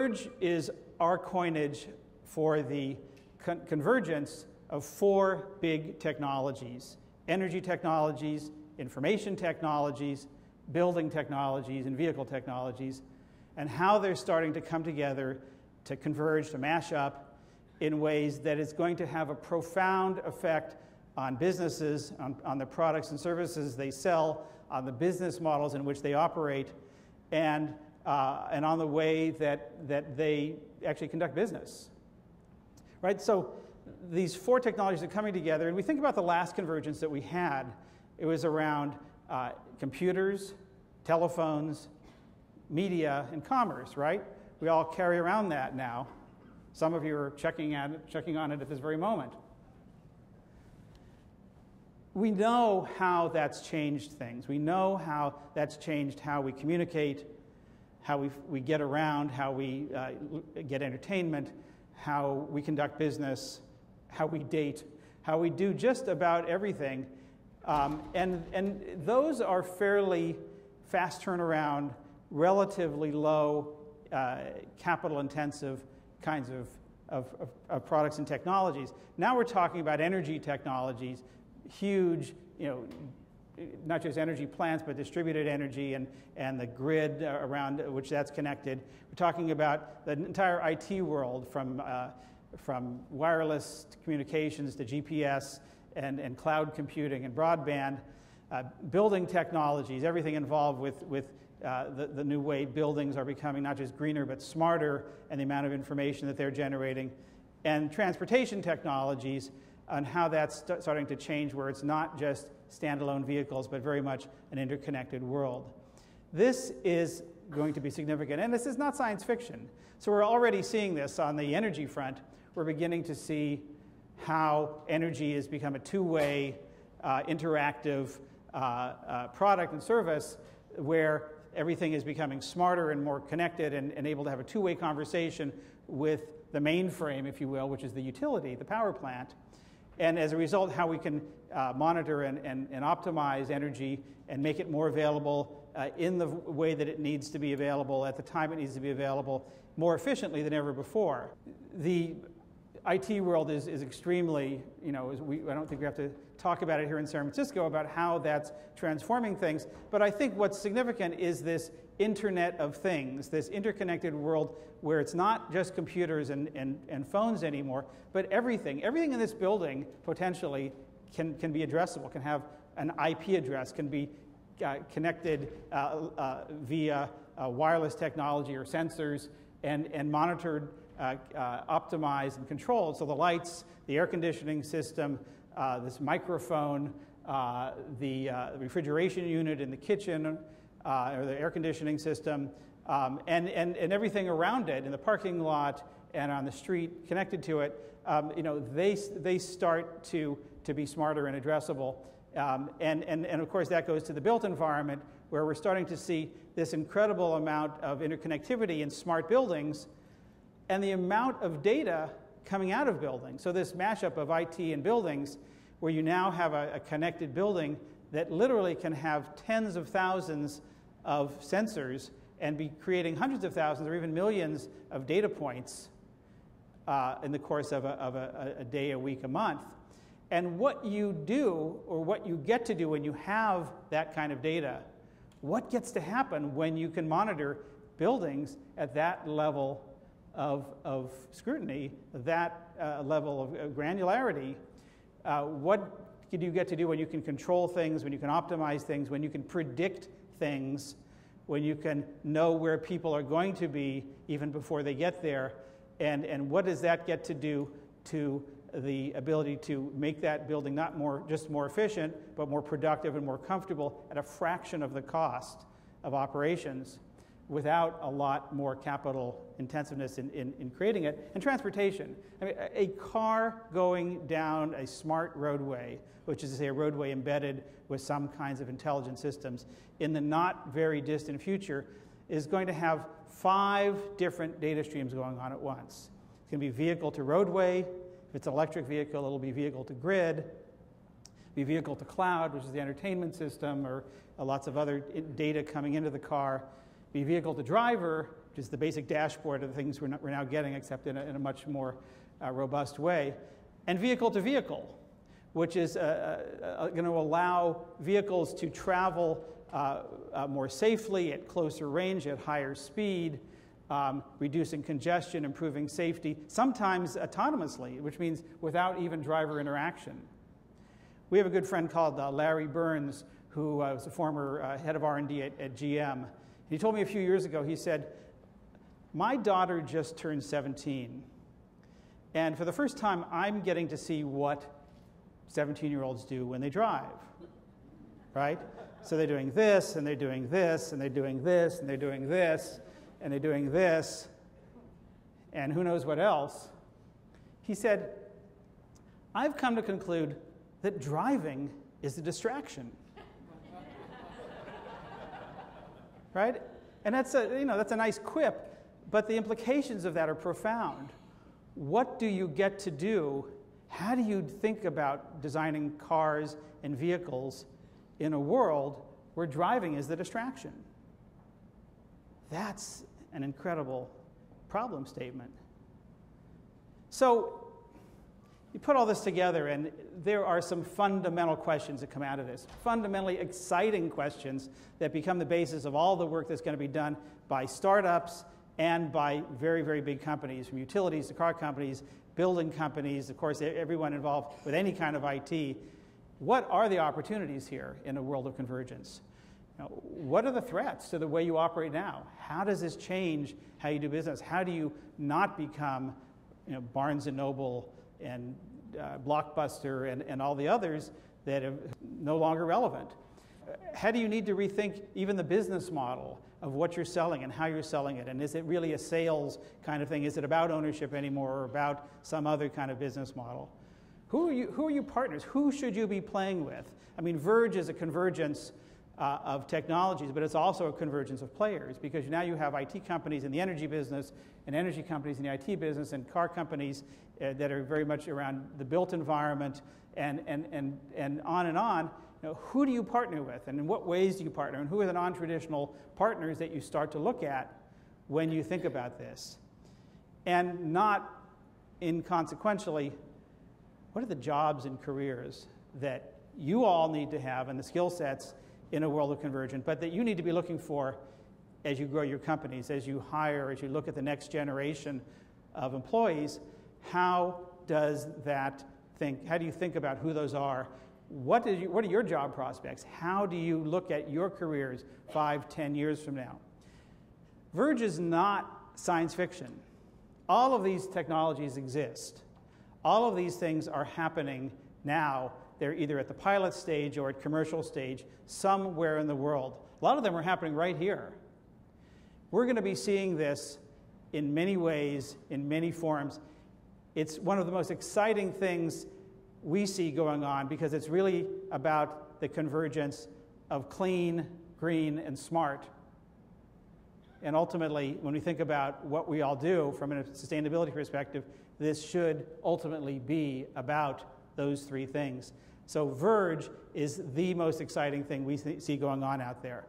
VERGE is our coinage for the convergence of four big technologies: energy technologies, information technologies, building technologies, and vehicle technologies, and how they're starting to come together to converge, to mash up in ways that is going to have a profound effect on businesses, on the products and services they sell, on the business models in which they operate, and on the way that they actually conduct business. Right? So these four technologies are coming together, and we think about the last convergence that we had. It was around computers, telephones, media, and commerce, right? We all carry around that now. Some of you are checking on it at this very moment. We know how that's changed things. We know how that's changed how we communicate, how we get around, how we get entertainment, how we conduct business, how we date, how we do just about everything. And those are fairly fast turnaround, relatively low capital-intensive kinds of products and technologies. Now we're talking about energy technologies, huge, not just energy plants, but distributed energy and the grid around which that's connected. We're talking about the entire IT world, from wireless communications to GPS and cloud computing and broadband, building technologies, everything involved with the new way buildings are becoming not just greener but smarter, and the amount of information that they're generating, and transportation technologies, and how that's starting to change, where it's not just standalone vehicles but very much an interconnected world. This is going to be significant, and this is not science fiction. So we're already seeing this on the energy front. We're beginning to see how energy has become a two-way interactive product and service, where everything is becoming smarter and more connected and able to have a two-way conversation with the mainframe, if you will, which is the utility, the power plant. And as a result, how we can monitor and optimize energy and make it more available in the way that it needs to be available, at the time it needs to be available, more efficiently than ever before. The IT world is extremely, I don't think we have to talk about it here in San Francisco about how that's transforming things, but I think what's significant is this Internet of Things, this interconnected world where it's not just computers and phones anymore, but everything in this building potentially can be addressable, can have an IP address, can be connected via wireless technology or sensors and monitored, optimized and controlled. So the lights, the air conditioning system, this microphone, the refrigeration unit in the kitchen, or the air conditioning system, and everything around it in the parking lot and on the street connected to it, they start to be smarter and addressable. And of course that goes to the built environment, where we're starting to see this incredible amount of interconnectivity in smart buildings and the amount of data coming out of buildings. So this mashup of IT and buildings, where you now have a connected building that literally can have tens of thousands of sensors and be creating hundreds of thousands or even millions of data points in the course of a day, a week, a month. And what you do, or what you get to do when you have that kind of data, what gets to happen when you can monitor buildings at that level of scrutiny, that level of granularity? What do you get to do when you can control things, when you can optimize things, when you can predict things, when you can know where people are going to be even before they get there? And what does that get to do to the ability to make that building not just more efficient, but more productive and more comfortable at a fraction of the cost of operations, without a lot more capital intensiveness in creating it? And transportation. I mean, a car going down a smart roadway, which is to say a roadway embedded with some kinds of intelligent systems, in the not very distant future, is going to have 5 different data streams going on at once. It's going to be vehicle to roadway. If it's an electric vehicle, it'll be vehicle to grid, be vehicle to cloud, which is the entertainment system, or lots of other data coming into the car. be vehicle to driver, which is the basic dashboard of the things we're now getting, except in a much more robust way, and vehicle to vehicle, which is going to allow vehicles to travel more safely, at closer range, at higher speed, reducing congestion, improving safety, sometimes autonomously, which means without even driver interaction. We have a good friend called Larry Burns, who was a former head of R&D at GM. He told me a few years ago, he said, my daughter just turned 17, and for the first time, I'm getting to see what 17-year-olds do when they drive, right? So they're doing this, and they're doing this, and they're doing this, and they're doing this, and they're doing this, and who knows what else. He said, I've come to conclude that driving is a distraction. Right? And that's a nice quip, but the implications of that are profound. What do you get to do? How do you think about designing cars and vehicles in a world where driving is the distraction? That's an incredible problem statement. So you put all this together, and there are some fundamental questions that come out of this, fundamentally exciting questions that become the basis of all the work that's going to be done by startups and by very, very big companies, from utilities to car companies, building companies, of course, everyone involved with any kind of IT. What are the opportunities here in a world of convergence? What are the threats to the way you operate now? How does this change how you do business? How do you not become Barnes & Noble and Blockbuster and all the others that are no longer relevant? How do you need to rethink even the business model of what you're selling and how you're selling it? And is it really a sales kind of thing? Is it about ownership anymore, or about some other kind of business model? Who are you partners? Who should you be playing with? I mean, VERGE is a convergence of technologies, but it's also a convergence of players, because now you have IT companies in the energy business, and energy companies in the IT business, and car companies that are very much around the built environment, and on and on. Who do you partner with, and in what ways do you partner, and who are the non-traditional partners that you start to look at when you think about this? And not inconsequentially, what are the jobs and careers that you all need to have, and the skill sets in a world of convergence, but that you need to be looking for as you grow your companies, as you hire, as you look at the next generation of employees? How do you think about who those are? What are your job prospects? How do you look at your careers 5, 10 years from now? VERGE is not science fiction. All of these technologies exist. All of these things are happening now. They're either at the pilot stage or at commercial stage somewhere in the world. A lot of them are happening right here. We're going to be seeing this in many ways, in many forms. It's one of the most exciting things we see going on, because it's really about the convergence of clean, green, and smart. And ultimately, when we think about what we all do from a sustainability perspective, this should ultimately be about those three things. So VERGE is the most exciting thing we see going on out there.